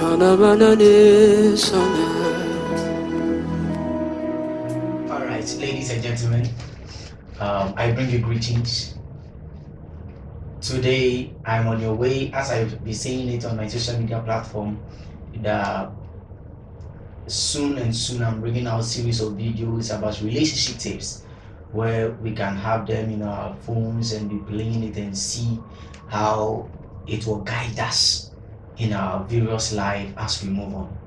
Alright, ladies and gentlemen, I bring you greetings. Today I'm on your way, as I've been saying it on my social media platform. Soon I'm bringing out a series of videos about relationship tips where we can have them in our phones and be playing it and see how it will guide us in our various life as we move on.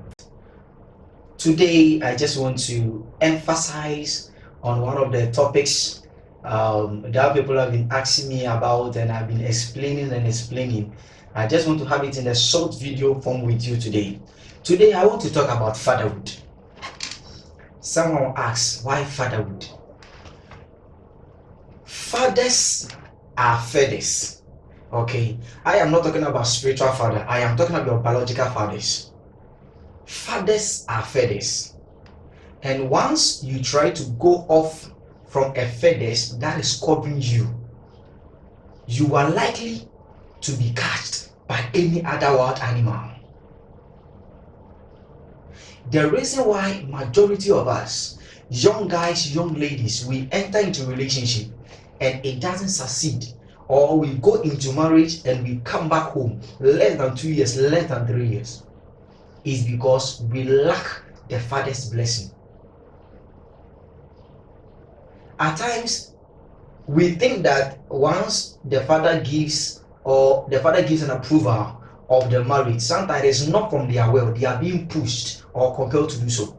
Today I just want to emphasize on one of the topics that people have been asking me about, and I've been explaining. I just want to have it in a short video form with you today. Today I want to talk about fatherhood. Someone asks, why fatherhood? Fathers are fathers. Okay, I am not talking about spiritual father. I am talking about biological fathers. Fathers are fathers. And once you try to go off from a feathers that is covering you, you are likely to be catched by any other wild animal. The reason why majority of us, young guys, young ladies, we enter into relationship and it doesn't succeed, or we go into marriage and we come back home less than 2 years, less than 3 years, is because we lack the father's blessing. At times, we think that once the father gives an approval of the marriage, sometimes it's not from their will, they are being pushed or compelled to do so.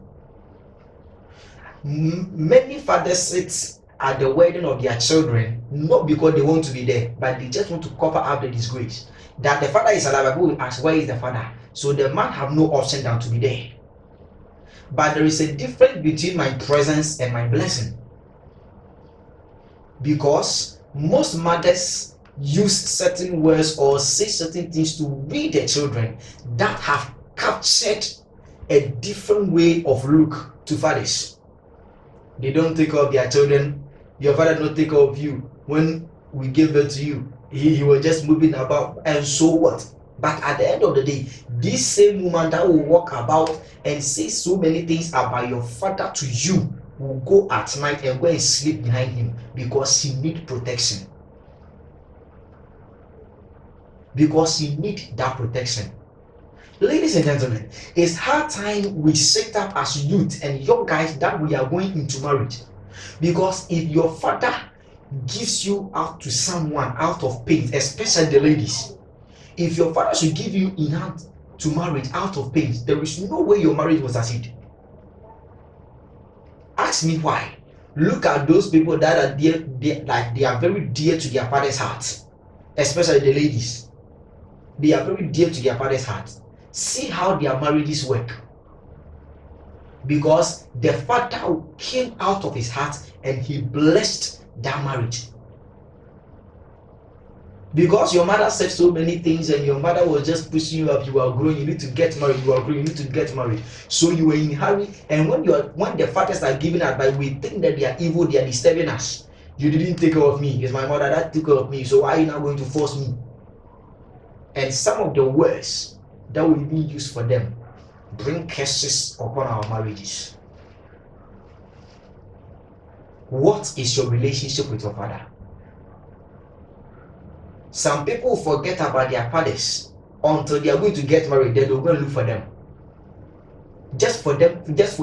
Many fathers sit at the wedding of their children not because they want to be there, but they just want to cover up the disgrace that the father is alive. People will ask, where is the father? So the man have no option than to be there. But there is a difference between my presence and my blessing, because most mothers use certain words or say certain things to read their children that have captured a different way of look to fathers. They don't take care of their children. Your father don't take care of you. When we gave birth to you, he was just moving about, and so what? But at the end of the day, this same woman that will walk about and say so many things about your father to you will go at night and go and sleep behind him because she need protection. Because she need that protection. Ladies and gentlemen, it's hard time we set up as youth and young guys that we are going into marriage. Because if your father gives you out to someone out of pain, especially the ladies, if your father should give you in hand to marriage out of pain, there is no way your marriage will succeed. Ask me why. Look at those people that are dear, like they are very dear to their father's heart, especially the ladies. They are very dear to their father's heart. See how their marriages work. Because the father came out of his heart and he blessed that marriage. Because your mother said so many things and your mother was just pushing you up, you are growing, you need to get married, you are growing, you need to get married. So you were in a hurry, and when the fathers are giving advice, we think that they are evil, they are disturbing us. You didn't take care of me, it's my mother that took care of me, so why are you now going to force me? And some of the words that we even use for them bring curses upon our marriages. What is your relationship with your father? Some people forget about their fathers until they are going to get married. Then they'll go and look for them. Just for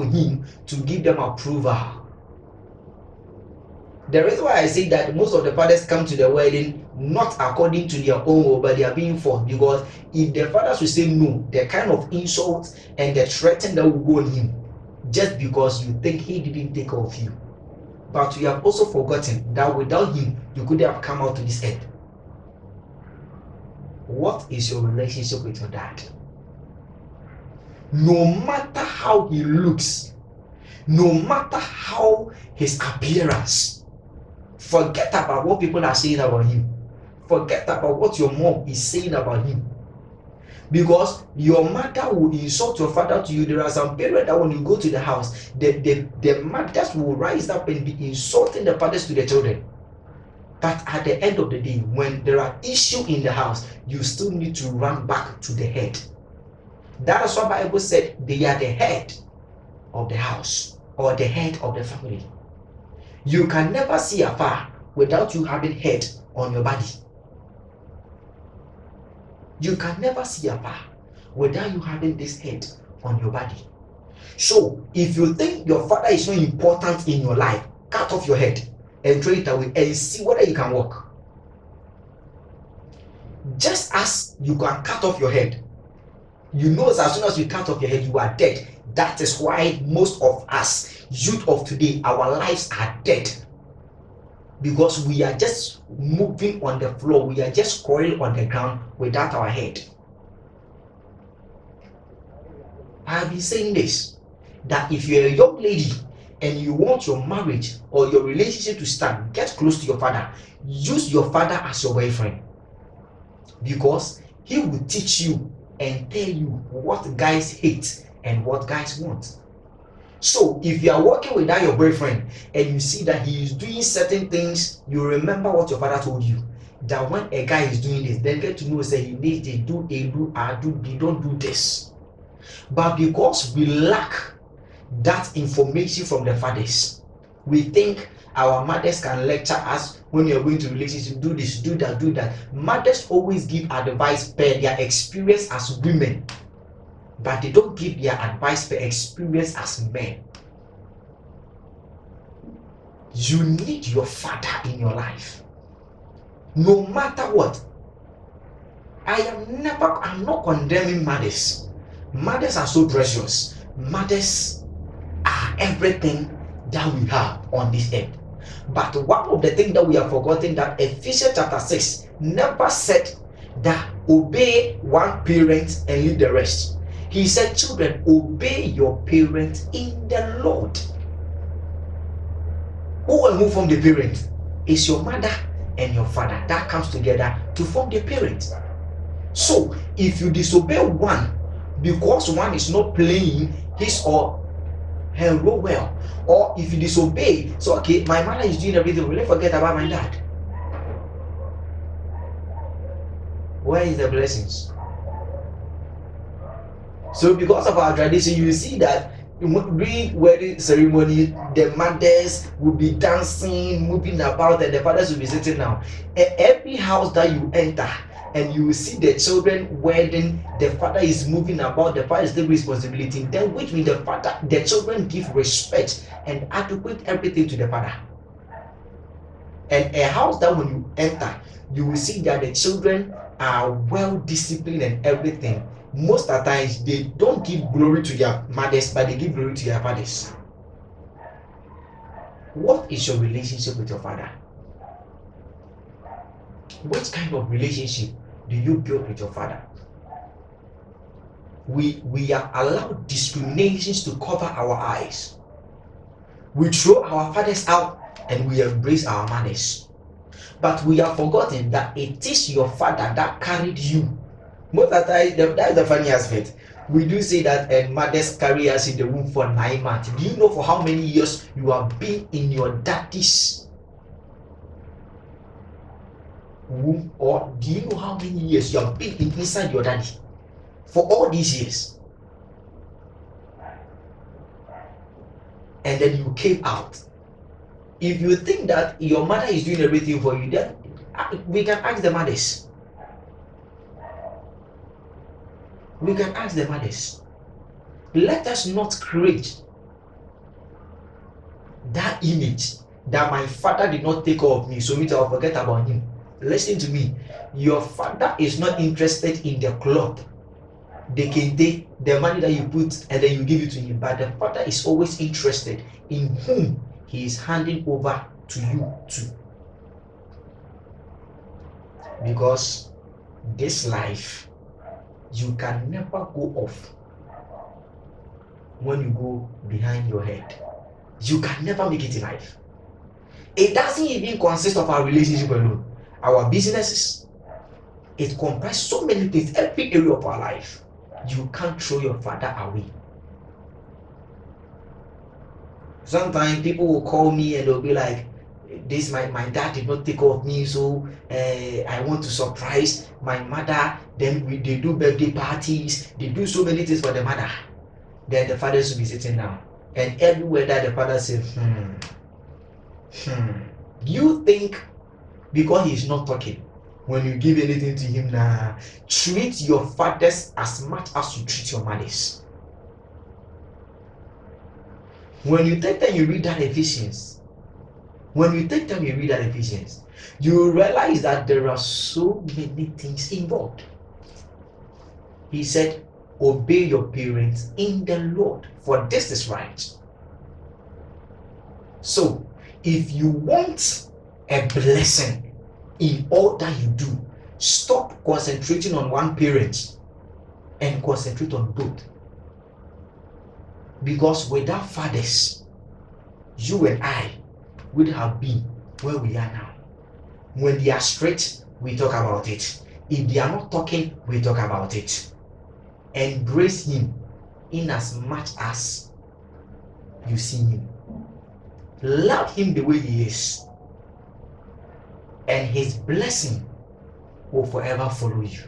him to give them approval. The reason why I say that most of the fathers come to the wedding not according to their own will, but they are being forced. Because if the fathers will say no, the kind of insult and the threaten that will go on him, just because you think he didn't take care of you. But you have also forgotten that without him, you could have come out to this earth. What is your relationship with your dad? No matter how he looks, no matter how his appearance, forget about what people are saying about him. Forget about what your mom is saying about him. Because your mother will insult your father to you. There are some parents that when you go to the house, the mothers will rise up and be insulting the fathers to the children. But at the end of the day, when there are issues in the house, you still need to run back to the head. That is what the Bible said they are the head of the house or the head of the family. You can never see afar without you having head on your body. You can never see afar without you having this head on your body. So if you think your father is not important in your life, cut off your head and throw it away and see whether you can walk. Just as you can cut off your head, you know as soon as you cut off your head, you are dead. That is why most of us, youth of today, our lives are dead. Because we are just moving on the floor, we are just crawling on the ground without our head. I have been saying this, that if you're a young lady and you want your marriage or your relationship to start, get close to your father. Use your father as your boyfriend, because he will teach you and tell you what guys hate and what guys want. So if you are working without your boyfriend and you see that he is doing certain things, you remember what your father told you, that when a guy is doing this, then get to know say he needs to do A, do A, do B, don't do this. But because we lack that information from the fathers, we think our mothers can lecture us when you're going to relationship, do this, do that, do that. Mothers always give advice per their experience as women, but they don't give their advice per experience as men. You need your father in your life, no matter what. I'm not condemning mothers. Mothers are so precious. Mothers are everything that we have on this earth. But one of the things that we have forgotten, that Ephesians chapter 6 never said that obey one parent and leave the rest. He said, children, obey your parents in the Lord. Who will move from the parent? Is your mother and your father. That comes together to form the parent. So if you disobey one because one is not playing his or her role well, or if you disobey, so okay, my mother is doing everything, will I forget about my dad? Where is the blessings? So because of our tradition, you see that during wedding ceremony, the mothers will be dancing, moving about, and the fathers will be sitting down. Every house that you enter, and you will see the children wedding, the father is moving about, the father is taking responsibility. Then which means the children give respect and adequate everything to the father. And a house that when you enter, you will see that the children are well disciplined and everything. Most of the times they don't give glory to their mothers, but they give glory to their fathers. What is your relationship with your father? Which kind of relationship do you build with your father? We are allowed discriminations to cover our eyes. We throw our fathers out and we embrace our mothers. But we have forgotten that it is your father that carried you. Most of the time, that is the funny aspect. We do say that mothers carry us in the womb for 9 months. Do you know for how many years you have been in your daddy's womb? Or do you know how many years you have been inside your daddy? For all these years. And then you came out. If you think that your mother is doing everything for you, then we can ask the mothers. We can ask the mothers. Let us not create that image that my father did not take care of me, so me I'll forget about him. Listen to me. Your father is not interested in the cloth, the kente, the money that you put and then you give it to him. But the father is always interested in whom he is handing over to you too. Because this life, you can never go off when you go behind your head. You can never make it in life. It doesn't even consist of our relationship alone. Our businesses, it comprises so many things, every area of our life. You can't throw your father away. Sometimes people will call me and they'll be like, this my dad did not take care of me, so I want to surprise my mother. Then they do birthday parties, they do so many things for the mother. Then the father should be sitting down, and everywhere that the father says, you think because he's not talking, when you give anything to him, now treat your fathers as much as you treat your mothers. When you take time you read that Ephesians, you realize that there are so many things involved. He said, obey your parents in the Lord, for this is right. So if you want a blessing in all that you do, stop concentrating on one parent and concentrate on both. Because without fathers, you and I would have been where we are now. When they are straight, we talk about it. If they are not talking, we talk about it. Embrace him in as much as you see him. Love him the way he is, and his blessing will forever follow you.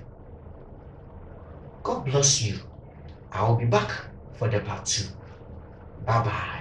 God bless you. I will be back for the part 2. Bye bye.